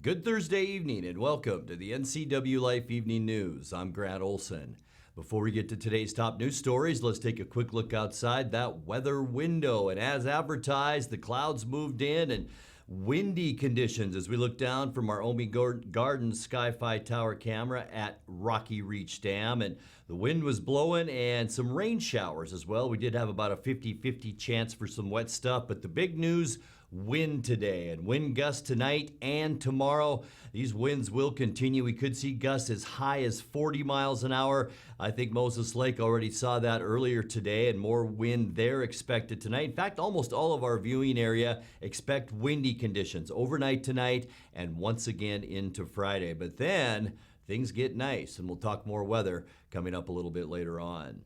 Good Thursday evening and welcome to the NCWLIFE Evening News. I'm Grant Olson. Before we get to today's top news stories, let's take a quick look outside that weather window. And as advertised, the clouds moved in and windy conditions as we look down from our Omi Garden Sky-Fi Tower camera at Rocky Reach Dam. And the wind was blowing and some rain showers as well. We did have about a 50-50 chance for some wet stuff, but the big news, wind today and wind gusts tonight and tomorrow. These winds will continue. We could see gusts as high as 40 miles an hour. I think Moses Lake already saw that earlier today, and more wind there expected tonight. In fact, almost all of our viewing area expect windy conditions overnight tonight and once again into Friday. But then things get nice, and we'll talk more weather coming up a little bit later on.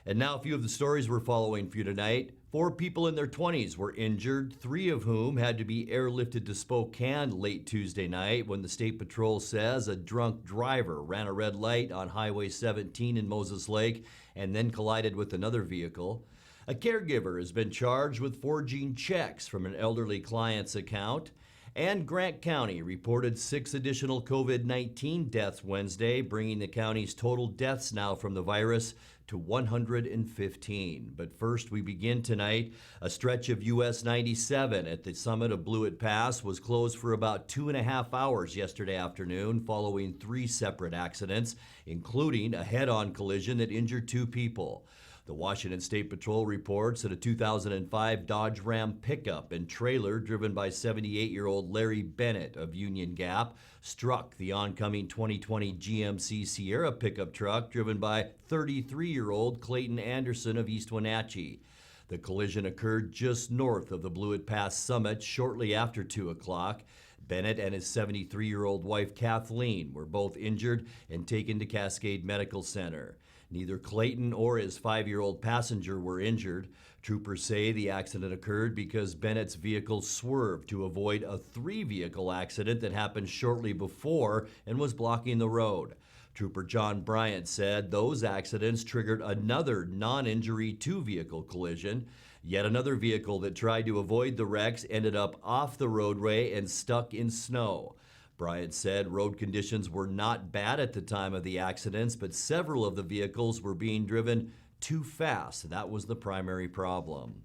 And now a few of the stories we're following for you tonight. 4 people in their 20s were injured, 3 of whom had to be airlifted to Spokane late Tuesday night when the State Patrol says a drunk driver ran a red light on Highway 17 in Moses Lake and then collided with another vehicle. A caregiver has been charged with forging checks from an elderly client's account. And Grant County reported 6 additional COVID-19 deaths Wednesday, bringing the county's total deaths now from the virus to 115. But first, we begin tonight. A stretch of US 97 at the summit of Blewett Pass was closed for about 2.5 hours yesterday afternoon following 3 separate accidents, including a head-on collision that injured 2 people. The Washington State Patrol reports that a 2005 Dodge Ram pickup and trailer driven by 78-year-old Larry Bennett of Union Gap struck the oncoming 2020 GMC Sierra pickup truck driven by 33-year-old Clayton Anderson of East Wenatchee. The collision occurred just north of the Blewett Pass summit shortly after 2 o'clock. Bennett and his 73-year-old wife Kathleen were both injured and taken to Cascade Medical Center. Neither Clayton or his 5-year-old passenger were injured. Troopers say the accident occurred because Bennett's vehicle swerved to avoid a 3-vehicle accident that happened shortly before and was blocking the road. Trooper John Bryant said those accidents triggered another non-injury 2-vehicle collision. Yet another vehicle that tried to avoid the wrecks ended up off the roadway and stuck in snow. Bryant said road conditions were not bad at the time of the accidents, but several of the vehicles were being driven too fast. That was the primary problem.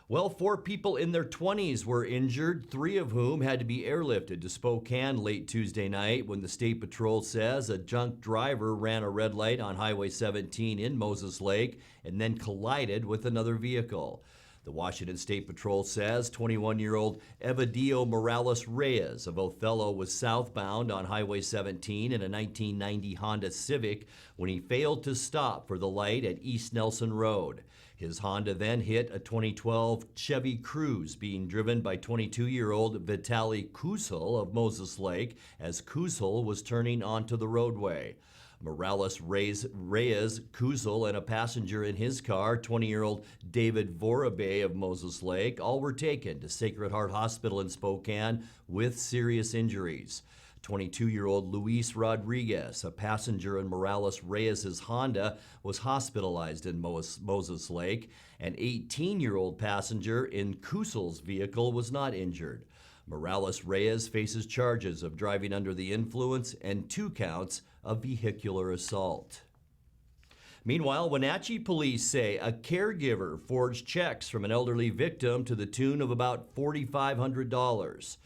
Well, 4 people in their 20s were injured, 3 of whom had to be airlifted to Spokane late Tuesday night when the State Patrol says a drunk driver ran a red light on Highway 17 in Moses Lake and then collided with another vehicle. The Washington State Patrol says 21-year-old Evadio Morales Reyes of Othello was southbound on Highway 17 in a 1990 Honda Civic when he failed to stop for the light at East Nelson Road. His Honda then hit a 2012 Chevy Cruze being driven by 22-year-old Vitaly Kusel of Moses Lake as Kusel was turning onto the roadway. Morales, Reyes, Kusel, and a passenger in his car, 20-year-old David Vorabe of Moses Lake, all were taken to Sacred Heart Hospital in Spokane with serious injuries. 22-year-old Luis Rodriguez, a passenger in Morales Reyes' Honda, was hospitalized in Moses Lake. An 18-year-old passenger in Kusel's vehicle was not injured. Morales Reyes faces charges of driving under the influence and 2 counts of vehicular assault. Meanwhile, Wenatchee police say a caregiver forged checks from an elderly victim to the tune of about $4,500.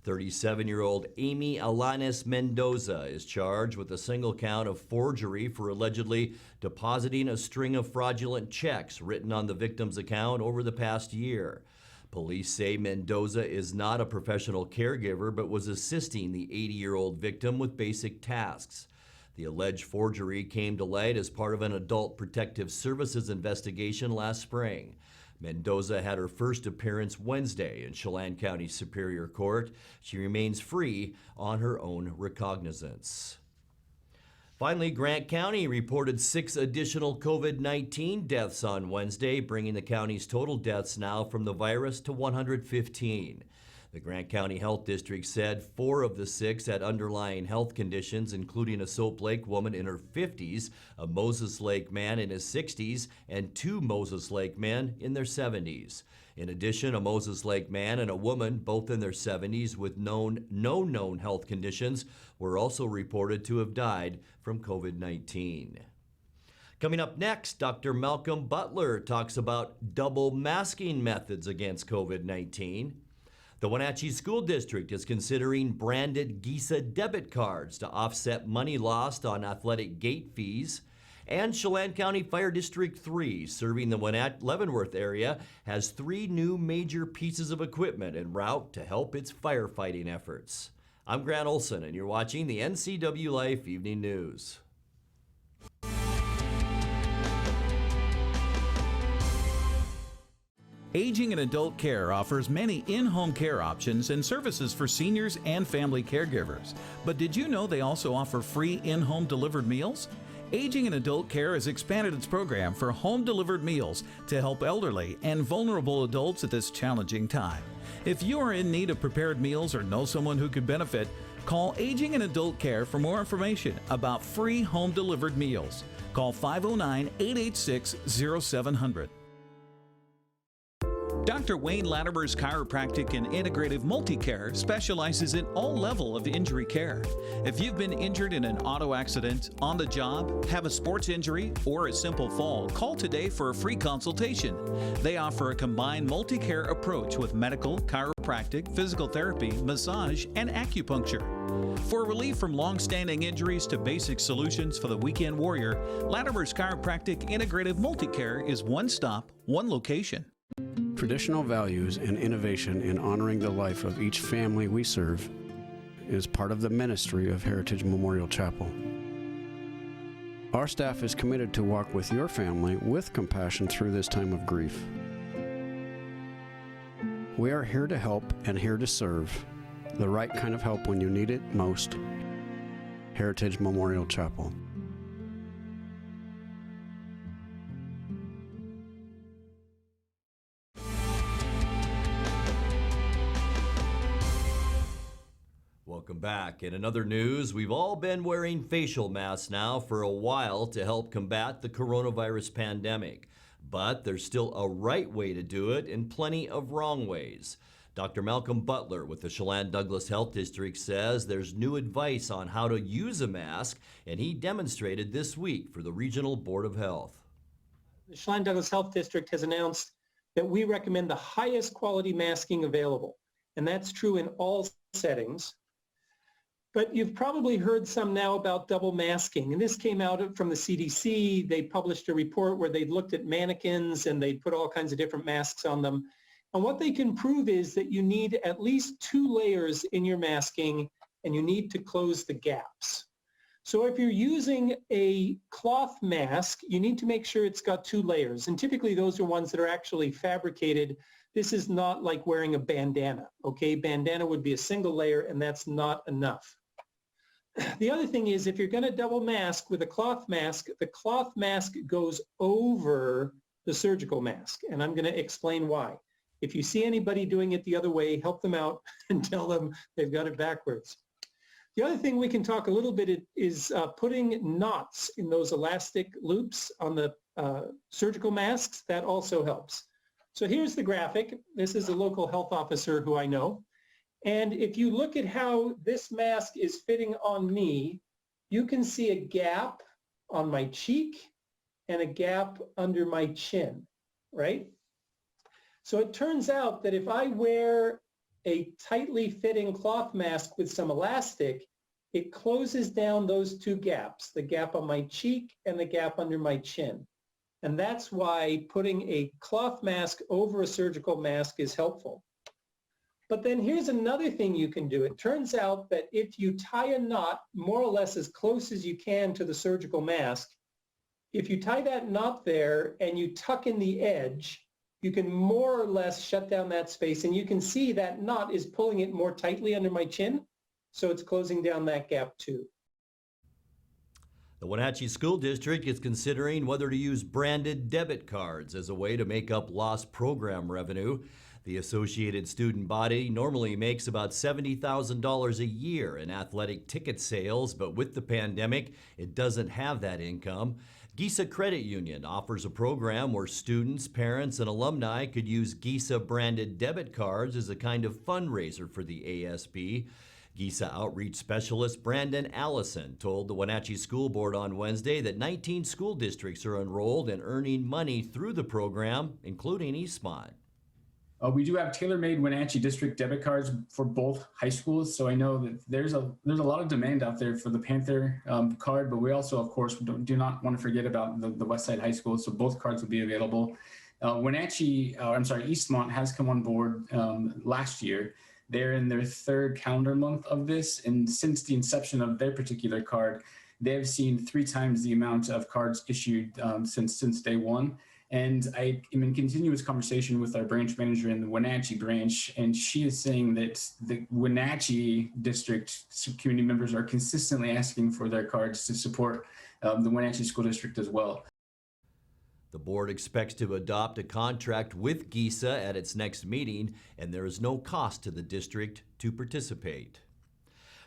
37-year-old Amy Alanis Mendoza is charged with a single count of forgery for allegedly depositing a string of fraudulent checks written on the victim's account over the past year. Police say Mendoza is not a professional caregiver but was assisting the 80-year-old victim with basic tasks. The alleged forgery came to light as part of an Adult Protective Services investigation last spring. Mendoza had her first appearance Wednesday in Chelan County Superior Court. She remains free on her own recognizance. Finally, Grant County reported 6 additional COVID-19 deaths on Wednesday, bringing the county's total deaths now from the virus to 115. The Grant County Health District said 4 of the 6 had underlying health conditions, including a Soap Lake woman in her 50s, a Moses Lake man in his 60s, and 2 Moses Lake men in their 70s. In addition, a Moses Lake man and a woman, both in their 70s with no known health conditions, were also reported to have died from COVID-19. Coming up next, Dr. Malcolm Butler talks about double masking methods against COVID-19. The Wenatchee School District is considering branded GISA debit cards to offset money lost on athletic gate fees. And Chelan County Fire District 3, serving the Leavenworth area, has 3 new major pieces of equipment en route to help its firefighting efforts. I'm Grant Olson, and you're watching the NCWLIFE Evening News. Aging and Adult Care offers many in-home care options and services for seniors and family caregivers. But did you know they also offer free in-home delivered meals? Aging and Adult Care has expanded its program for home-delivered meals to help elderly and vulnerable adults at this challenging time. If you are in need of prepared meals or know someone who could benefit, call Aging and Adult Care for more information about free home-delivered meals. Call 509-886-0700. Dr. Wayne Latimer's Chiropractic and Integrative Multicare specializes in all level of injury care. If you've been injured in an auto accident, on the job, have a sports injury, or a simple fall, call today for a free consultation. They offer a combined multi-care approach with medical, chiropractic, physical therapy, massage, and acupuncture. For relief from long-standing injuries to basic solutions for the weekend warrior, Latimer's Chiropractic Integrative Multicare is one stop, one location. Traditional values and innovation in honoring the life of each family we serve is part of the ministry of Heritage Memorial Chapel. Our staff is committed to walk with your family with compassion through this time of grief. We are here to help and here to serve, the right kind of help when you need it most. Heritage Memorial Chapel. Welcome back. In another news, we've all been wearing facial masks now for a while to help combat the coronavirus pandemic. But there's still a right way to do it and plenty of wrong ways. Dr. Malcolm Butler with the Chelan Douglas Health District says there's new advice on how to use a mask, and he demonstrated this week for the Regional Board of Health. The Chelan Douglas Health District has announced that we recommend the highest quality masking available, and that's true in all settings. But you've probably heard some now about double masking, and this came out from the CDC. They published a report where they looked at mannequins and they put all kinds of different masks on them. And what they can prove is that you need at least 2 layers in your masking, and you need to close the gaps. So if you're using a cloth mask, you need to make sure it's got 2 layers, and typically those are ones that are actually fabricated. This is not like wearing a bandana, okay? Bandana would be a single layer, and that's not enough. The other thing is, if you're going to double mask with a cloth mask, the cloth mask goes over the surgical mask, and I'm going to explain why. If you see anybody doing it the other way, help them out and tell them they've got it backwards. The other thing we can talk a little bit is putting knots in those elastic loops on the surgical masks. That also helps. So here's the graphic. This is a local health officer who I know. And if you look at how this mask is fitting on me, you can see a gap on my cheek and a gap under my chin, right? So it turns out that if I wear a tightly fitting cloth mask with some elastic, it closes down those 2 gaps, the gap on my cheek and the gap under my chin. And that's why putting a cloth mask over a surgical mask is helpful. But then here's another thing you can do. It turns out that if you tie a knot more or less as close as you can to the surgical mask, if you tie that knot there and you tuck in the edge, you can more or less shut down that space, and you can see that knot is pulling it more tightly under my chin, so it's closing down that gap too. The Wenatchee School District is considering whether to use branded debit cards as a way to make up lost program revenue. The associated student body normally makes about $70,000 a year in athletic ticket sales, but with the pandemic, it doesn't have that income. GISA Credit Union offers a program where students, parents, and alumni could use GISA-branded debit cards as a kind of fundraiser for the ASB. GISA outreach specialist Brandon Allison told the Wenatchee School Board on Wednesday that 19 school districts are enrolled and earning money through the program, including Eastmont. We do have tailor-made Wenatchee District debit cards for both high schools, so I know that there's a lot of demand out there for the Panther card, but we also, of course, do not want to forget about the Westside High School, so both cards will be available. Eastmont has come on board last year. They're in their third calendar month of this, and since the inception of their particular card, they have seen 3 times the amount of cards issued since day one. And I am in continuous conversation with our branch manager in the Wenatchee branch, and she is saying that the Wenatchee district community members are consistently asking for their cards to support the Wenatchee School District as well. The board expects to adopt a contract with GISA at its next meeting, and there is no cost to the district to participate.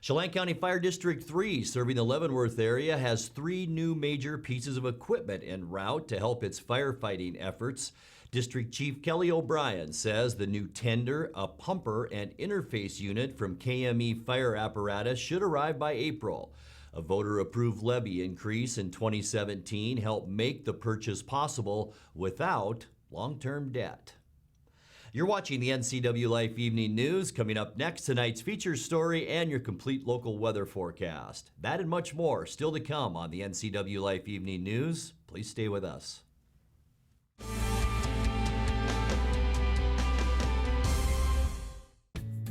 Chelan County Fire District 3, serving the Leavenworth area, has 3 new major pieces of equipment en route to help its firefighting efforts. District Chief Kelly O'Brien says the new tender, a pumper, and interface unit from KME Fire Apparatus should arrive by April. A voter-approved levy increase in 2017 helped make the purchase possible without long-term debt. You're watching the NCWLIFE Evening News. Coming up next, tonight's feature story and your complete local weather forecast. That and much more still to come on the NCWLIFE Evening News. Please stay with us.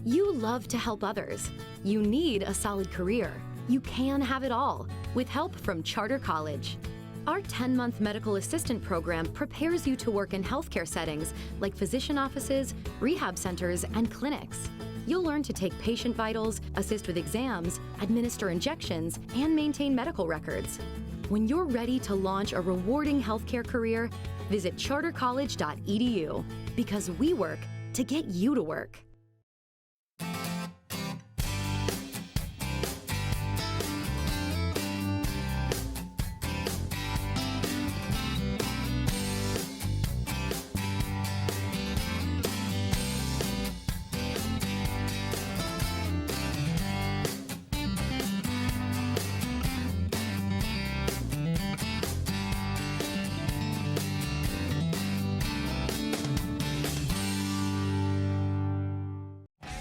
You love to help others. You need a solid career. You can have it all with help from Charter College. Our 10-month medical assistant program prepares you to work in healthcare settings like physician offices, rehab centers, and clinics. You'll learn to take patient vitals, assist with exams, administer injections, and maintain medical records. When you're ready to launch a rewarding healthcare career, visit chartercollege.edu because we work to get you to work.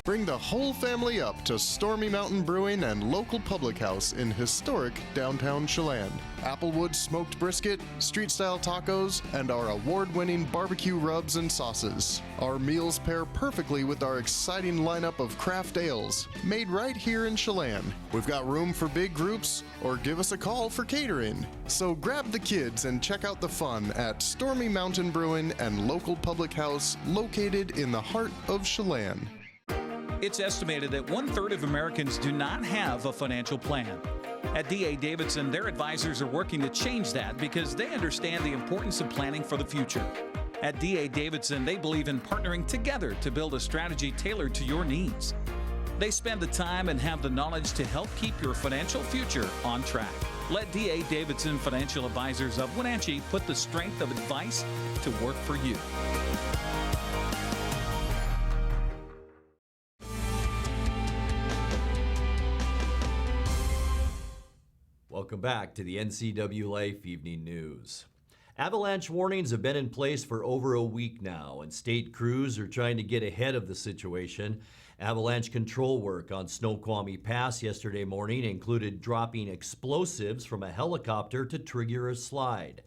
Bring the whole family up to Stormy Mountain Brewing and local public house in historic downtown Chelan. Applewood smoked brisket, street-style tacos, and our award-winning barbecue rubs and sauces. Our meals pair perfectly with our exciting lineup of craft ales, made right here in Chelan. We've got room for big groups, or give us a call for catering. So grab the kids and check out the fun at Stormy Mountain Brewing and local public house located in the heart of Chelan. It's estimated that 1/3 of Americans do not have a financial plan. At D.A. Davidson, their advisors are working to change that because they understand the importance of planning for the future. At D.A. Davidson, they believe in partnering together to build a strategy tailored to your needs. They spend the time and have the knowledge to help keep your financial future on track. Let D.A. Davidson Financial Advisors of Wenatchee put the strength of advice to work for you. Welcome back to the NCWLIFE Evening News. Avalanche warnings have been in place for over a week now, and state crews are trying to get ahead of the situation. Avalanche control work on Snoqualmie Pass yesterday morning included dropping explosives from a helicopter to trigger a slide.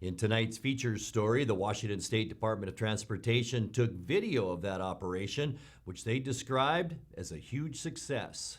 In tonight's features story, the Washington State Department of Transportation took video of that operation, which they described as a huge success.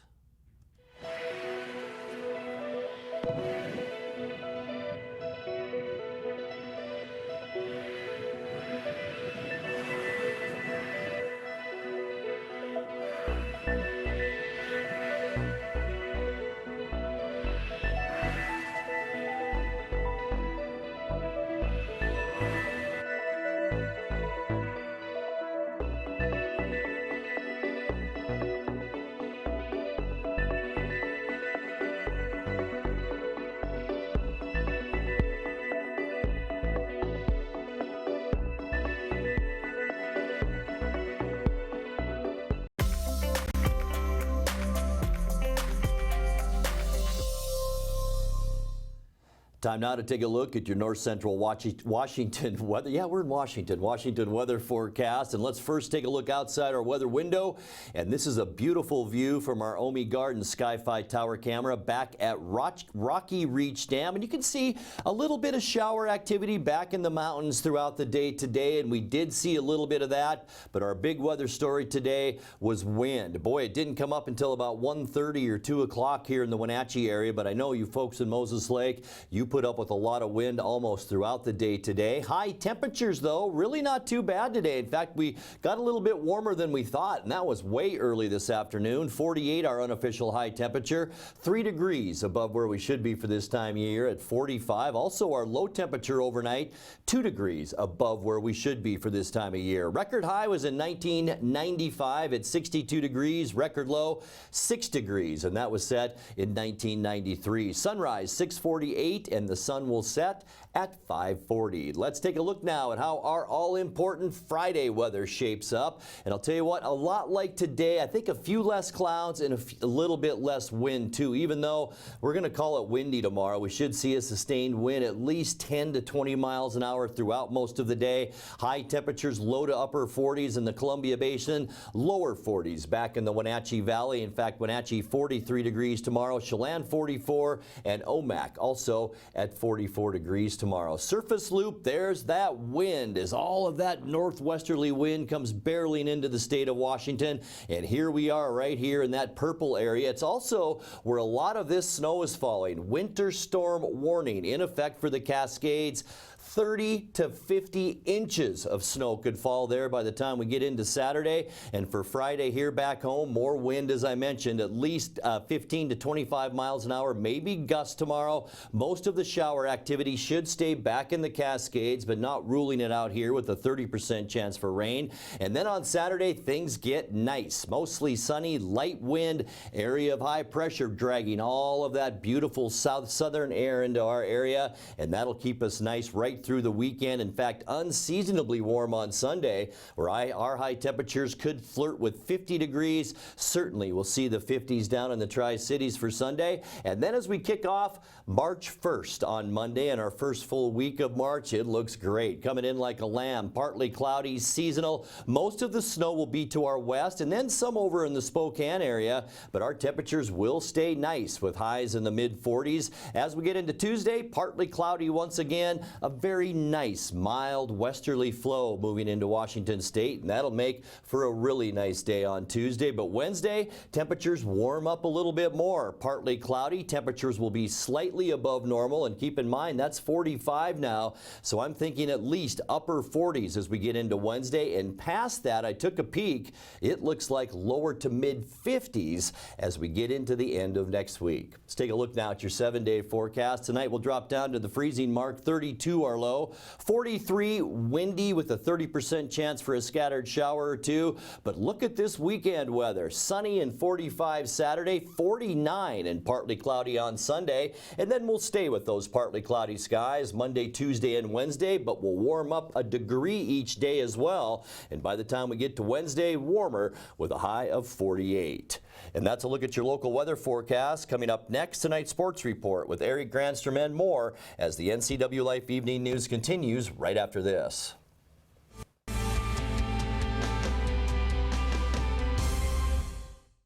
Time now to take a look at your north central Washington weather. Yeah, we're in Washington weather forecast. And let's first take a look outside our weather window. And this is a beautiful view from our Omi Garden Sky-Fi Tower camera back at Rocky Reach Dam. And you can see a little bit of shower activity back in the mountains throughout the day today. And we did see a little bit of that. But our big weather story today was wind. Boy, it didn't come up until about 1:30 or 2 o'clock here in the Wenatchee area. But I know you folks in Moses Lake, you put up with a lot of wind almost throughout the day today. High temperatures, though, really not too bad today. In fact, we got a little bit warmer than we thought, and that was way early this afternoon. 48, our unofficial high temperature, 3 degrees above where we should be for this time of year at 45. Also, our low temperature overnight, 2 degrees above where we should be for this time of year. Record high was in 1995 at 62 degrees. Record low, 6 degrees, and that was set in 1993. Sunrise, 6:48, and the sun will set at 5:40. Let's take a look now at how our all-important Friday weather shapes up. And I'll tell you what, a lot like today, I think a few less clouds and a little bit less wind too. Even though we're going to call it windy tomorrow, we should see a sustained wind at least 10 to 20 miles an hour throughout most of the day. High temperatures low to upper 40s in the Columbia Basin, lower 40s back in the Wenatchee Valley. In fact, Wenatchee 43 degrees tomorrow, Chelan 44, and Omak also at 44 degrees tomorrow. Surface loop, there's that wind as all of that northwesterly wind comes barreling into the state of Washington. And here we are right here in that purple area. It's also where a lot of this snow is falling. Winter storm warning in effect for the Cascades. 30 to 50 inches of snow could fall there by the time we get into Saturday. And for Friday here back home, more wind, as I mentioned, at least 15 to 25 miles an hour, maybe gusts tomorrow. Most of the shower activity should stay back in the Cascades, but not ruling it out here with a 30% chance for rain. And then on Saturday, things get nice. Mostly sunny, light wind, area of high pressure dragging all of that beautiful southern air into our area. And that'll keep us nice right through the weekend. In fact, unseasonably warm on Sunday, where our high temperatures could flirt with 50 degrees. Certainly we'll see the 50s down in the Tri-Cities for Sunday. And then as we kick off March 1st on Monday and our first full week of March, it looks great. Coming in like a lamb, partly cloudy, seasonal. Most of the snow will be to our west and then some over in the Spokane area, but our temperatures will stay nice with highs in the mid-40s. As we get into Tuesday, partly cloudy once again, a very nice mild westerly flow moving into Washington state, and that'll make for a really nice day on Tuesday. But Wednesday, temperatures warm up a little bit more. Partly cloudy, temperatures will be slightly above normal, and keep in mind that's 45 now, so I'm thinking at least upper 40s as we get into Wednesday. And past that, I took a peek, it looks like lower to mid 50s as we get into the end of next week. Let's take a look now at your 7-day forecast. Tonight we'll drop down to the freezing mark, 32 our low, 43 windy with a 30% chance for a scattered shower or two. But look at this weekend weather. Sunny and 45 Saturday, 49 and partly cloudy on Sunday. And then we'll stay with those partly cloudy skies Monday, Tuesday, and Wednesday, but we'll warm up a degree each day as well. And by the time we get to Wednesday, warmer with a high of 48. And that's a look at your local weather forecast. Coming up next, tonight's sports report with Eric Granstrom and more as the NCWLIFE Evening News continues right after this.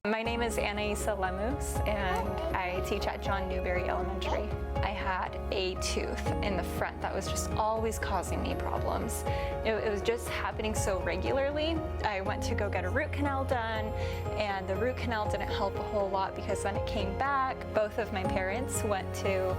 My name is Anaisa Lemus, and I teach at John Newberry Elementary. I had a tooth in the front that was just always causing me problems. It was just happening so regularly. I went to go get a root canal done, and the root canal didn't help a whole lot because then it came back. Both of my parents went to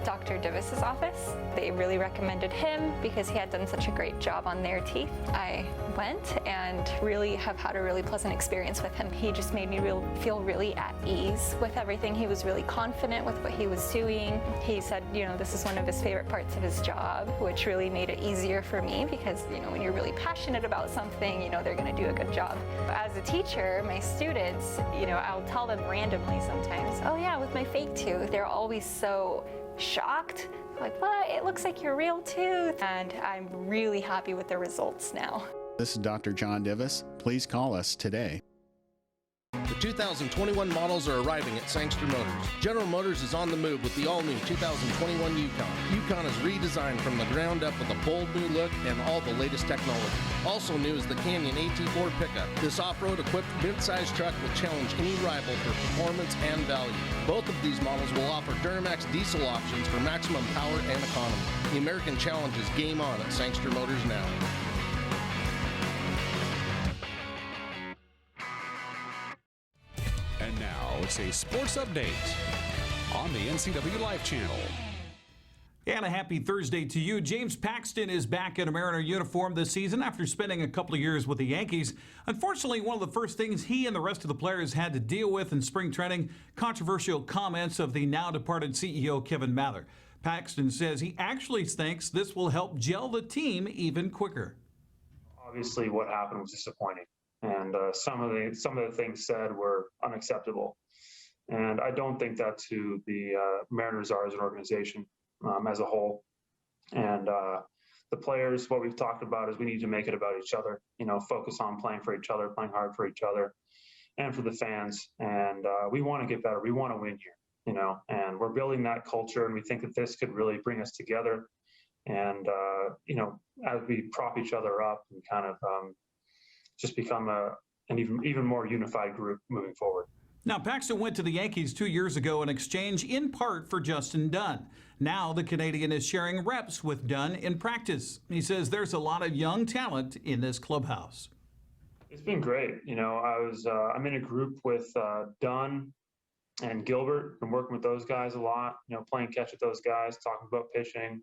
Dr. Divis's office. They really recommended him because he had done such a great job on their teeth. I went and really have had a really pleasant experience with him. He just made me feel really at ease with everything. He was really confident with what he was doing. He said, this is one of his favorite parts of his job, which really made it easier for me because, when you're really passionate about something, they're going to do a good job. As a teacher, my students, I'll tell them randomly sometimes, oh yeah, with my fake tooth, they're always so shocked. Like, what? It looks like your real tooth. And I'm really happy with the results now. This is Dr. John Divis. Please call us today. The 2021 models are arriving at Sangster Motors. General Motors is on the move with the all-new 2021 Yukon. Yukon is redesigned from the ground up with a bold new look and all the latest technology. Also new is the Canyon AT4 pickup. This off-road equipped mid-size truck will challenge any rival for performance and value. Both of these models will offer Duramax diesel options for maximum power and economy. The American Challenge is game on at Sangster Motors now. And now it's a sports update on the NCWLIFE channel. And a happy Thursday to you. James Paxton is back in a Mariner uniform this season after spending a couple of years with the Yankees. Unfortunately, one of the first things he and the rest of the players had to deal with in spring training, controversial comments of the now departed CEO Kevin Mather. Paxton says he actually thinks this will help gel the team even quicker. Obviously, what happened was disappointing, and some of the things said were unacceptable. And I don't think that's who the Mariners are as an organization, as a whole. And the players, what we've talked about is we need to make it about each other. You know, focus on playing for each other, playing hard for each other, and for the fans. And we want to get better. We want to win here. You know, and we're building that culture, and we think that this could really bring us together. And you know, as we prop each other up and kind of just become an even more unified group moving forward. Now, Paxton went to the Yankees 2 years ago in exchange in part for Justin Dunn. Now the Canadian is sharing reps with Dunn in practice. He says there's a lot of young talent in this clubhouse. It's been great. You know, I'm in a group with Dunn and Gilbert. I'm working with those guys a lot, you know, playing catch with those guys, talking about pitching,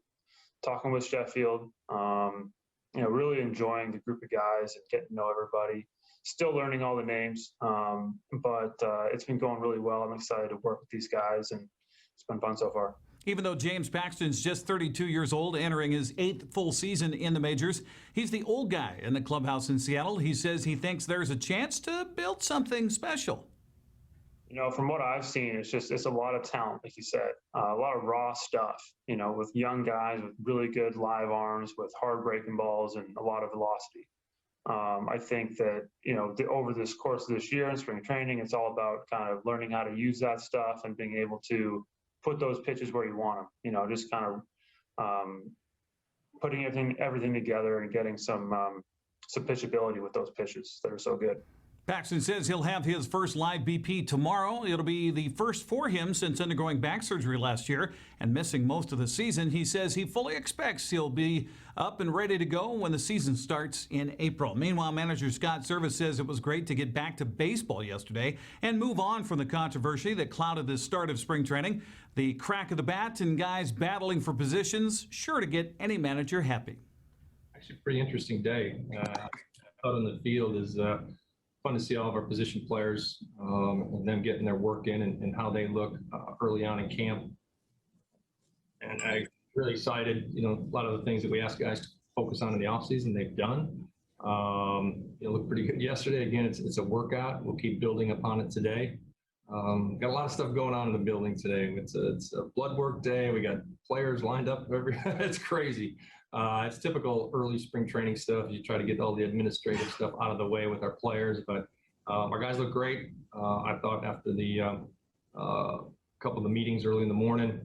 talking with Sheffield, you know, really enjoying the group of guys and getting to know everybody. Still learning all the names, but it's been going really well. I'm excited to work with these guys, and it's been fun so far. Even though James Paxton's just 32 years old, entering his 8th full season in the majors, he's the old guy in the clubhouse in Seattle. He says he thinks there's a chance to build something special. You know, from what I've seen, it's a lot of talent, like you said, a lot of raw stuff, you know, with young guys with really good live arms, with hard breaking balls and a lot of velocity. I think that, you know, over this course of this year in spring training, it's all about kind of learning how to use that stuff and being able to put those pitches where you want them, you know, just kind of putting everything together and getting some pitchability with those pitches that are so good. Paxton says he'll have his first live BP tomorrow. It'll be the first for him since undergoing back surgery last year and missing most of the season. He says he fully expects he'll be up and ready to go when the season starts in April. Meanwhile, manager Scott Servais says it was great to get back to baseball yesterday and move on from the controversy that clouded the start of spring training. The crack of the bat and guys battling for positions, sure to get any manager happy. Actually, a pretty interesting day. Out on the field is fun to see all of our position players and them getting their work in and how they look early on in camp. And I'm really excited, you know, a lot of the things that we ask guys to focus on in the offseason, they've done. It looked pretty good yesterday. Again, it's a workout. We'll keep building upon it today. Got a lot of stuff going on in the building today. It's a blood work day. We got players lined up. It's crazy. It's typical early spring training stuff. You try to get all the administrative stuff out of the way with our players, but our guys look great. I thought after the couple of the meetings early in the morning,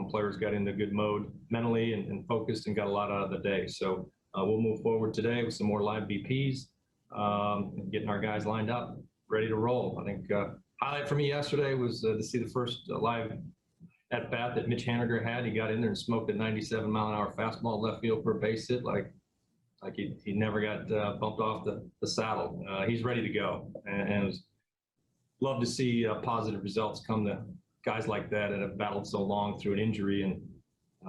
players got into good mode mentally and focused and got a lot out of the day. So we'll move forward today with some more live BPs and getting our guys lined up, ready to roll. I think highlight for me yesterday was to see the first live at bat that Mitch Haniger had. He got in there and smoked a 97-mile-an-hour fastball left field for a base hit, like he never got bumped off the saddle. He's ready to go, and it was love to see positive results come to guys like that have battled so long through an injury. And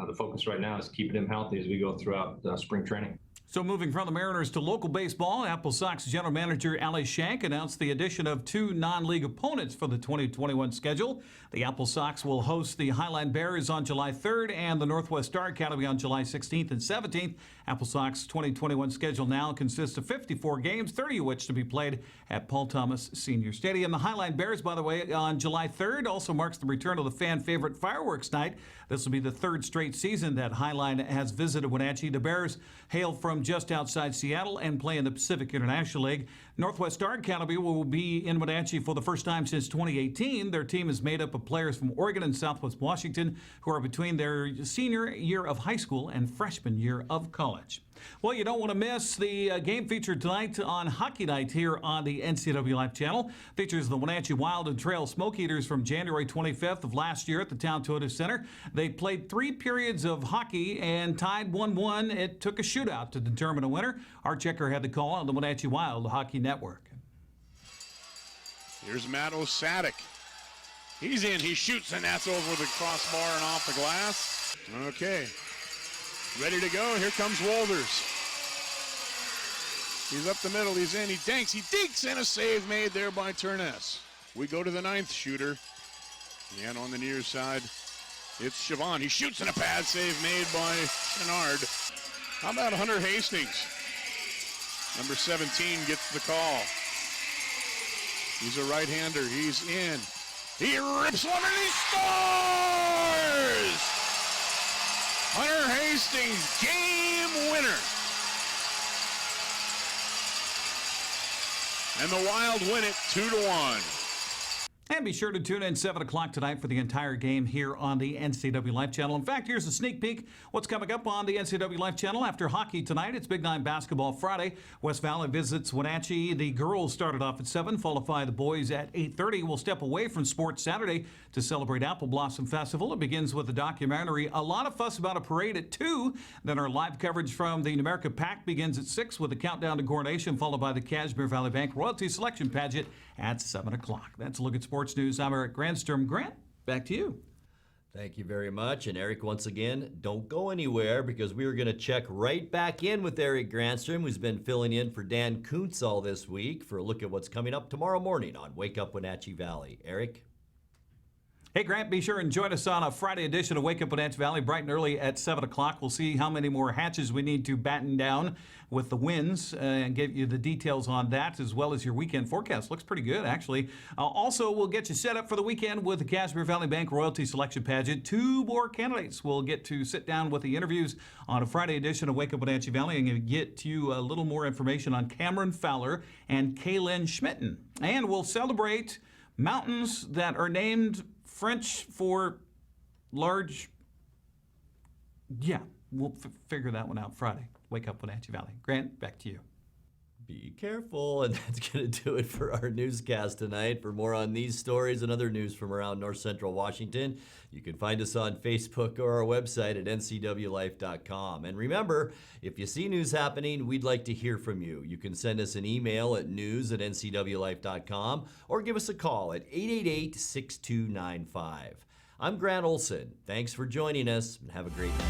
the focus right now is keeping him healthy as we go throughout spring training. So moving from the Mariners to local baseball, Apple Sox general manager Ali Shank announced the addition of 2 non-league opponents for the 2021 schedule. The Apple Sox will host the Highline Bears on July 3rd and the Northwest Star Academy on July 16th and 17th. Apple Sox 2021 schedule now consists of 54 games, 30 of which to be played at Paul Thomas Senior Stadium. The Highline Bears, by the way, on July 3rd also marks the return of the fan favorite fireworks night. This will be the 3rd straight season that Highline has visited Wenatchee. The Bears hail from just outside Seattle and play in the Pacific International League. Northwest Star Academy will be in Wenatchee for the first time since 2018. Their team is made up of players from Oregon and Southwest Washington who are between their senior year of high school and freshman year of college. Well, you don't want to miss the game featured tonight on Hockey Night here on the NCWLIFE channel. Features the Wenatchee Wild and Trail Smoke Eaters from January 25th of last year at the Town Toyota Center. They played 3 periods of hockey and tied 1-1. It took a shootout to determine a winner. Our checker had the call on the Wenatchee Wild Hockey Network. Here's Matt Osadik. He's in. He shoots, and that's over the crossbar and off the glass. Okay. Ready to go. Here comes Wolders. He's up the middle. He's in. He dinks. He dinks, and a save made there by Turness. We go to the 9th shooter. And on the near side, it's Siobhan. He shoots, and a pad save made by Chenard. How about Hunter Hastings? Number 17 gets the call. He's a right-hander. He's in. He rips one, and he scores! Hunter Hastings, game winner. And the Wild win it 2-1. And be sure to tune in 7 o'clock tonight for the entire game here on the NCWLIFE channel. In fact, here's a sneak peek what's coming up on the NCWLIFE channel after hockey tonight. It's Big 9 Basketball Friday. West Valley visits Wenatchee. The girls started off at 7, followed by the boys at 8:30. We'll step away from sports Saturday to celebrate Apple Blossom Festival. It begins with a documentary. A lot of fuss about a parade at 2. Then our live coverage from the Numerica Pack begins at 6 with a countdown to coronation, followed by the Cashmere Valley Bank Royalty Selection Pageant at 7 o'clock. That's a look at sports news. I'm Eric Grandstrom. Grant, back to you. Thank you very much. And Eric, once again, don't go anywhere because we are going to check right back in with Eric Grandstrom, who's been filling in for Dan Kuntz all this week for a look at what's coming up tomorrow morning on Wake Up Wenatchee Valley. Eric? Hey, Grant, be sure and join us on a Friday edition of Wake Up Wenatchee Valley, bright and early at 7 o'clock. We'll see how many more hatches we need to batten down with the winds and give you the details on that, as well as your weekend forecast. Looks pretty good, actually. Also, we'll get you set up for the weekend with the Cashmere Valley Bank Royalty Selection Pageant. 2 more candidates will get to sit down with the interviews on a Friday edition of Wake Up Wenatchee Valley and get you a little more information on Cameron Fowler and Kaylin Schmitten. And we'll celebrate mountains that are named French for large. Yeah, we'll figure that one out Friday. Wake Up Wenatchee Valley. Grant, back to you. Be careful, and that's going to do it for our newscast tonight. For more on these stories and other news from around North Central Washington, you can find us on Facebook or our website at ncwlife.com. And remember, if you see news happening, we'd like to hear from you. You can send us an email at news@ncwlife.com or give us a call at 888-6295. I'm Grant Olson. Thanks for joining us, and have a great night.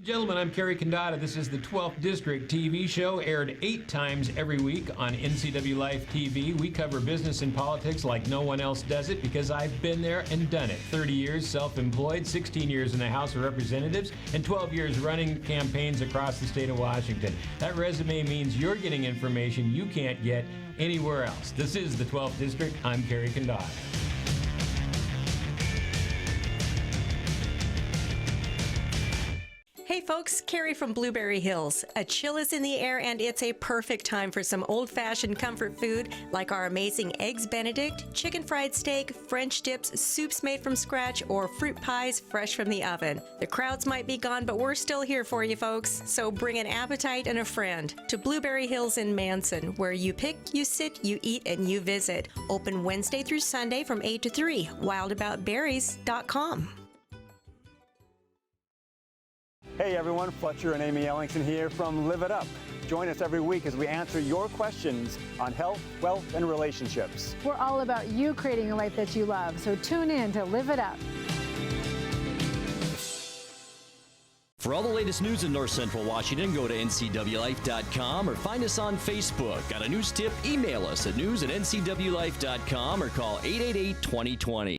Gentlemen, I'm Kerry Condata. This is the 12th District TV show, aired 8 times every week on NCWLIFE TV. We cover business and politics like no one else does it because I've been there and done it. 30 years self-employed, 16 years in the House of Representatives, and 12 years running campaigns across the state of Washington. That resume means you're getting information you can't get anywhere else. This is the 12th District. I'm Kerry Condata. Hey folks, Carrie from Blueberry Hills. A chill is in the air and it's a perfect time for some old-fashioned comfort food like our amazing Eggs Benedict, chicken fried steak, French dips, soups made from scratch, or fruit pies fresh from the oven. The crowds might be gone, but we're still here for you folks. So bring an appetite and a friend to Blueberry Hills in Manson, where you pick, you sit, you eat, and you visit. Open Wednesday through Sunday from 8 to 3. wildaboutberries.com. Hey everyone, Fletcher and Amy Ellingson here from Live It Up. Join us every week as we answer your questions on health, wealth, and relationships. We're all about you creating a life that you love, so tune in to Live It Up. For all the latest news in North Central Washington, go to ncwlife.com or find us on Facebook. Got a news tip? Email us at news@ncwlife.com or call 888-2020.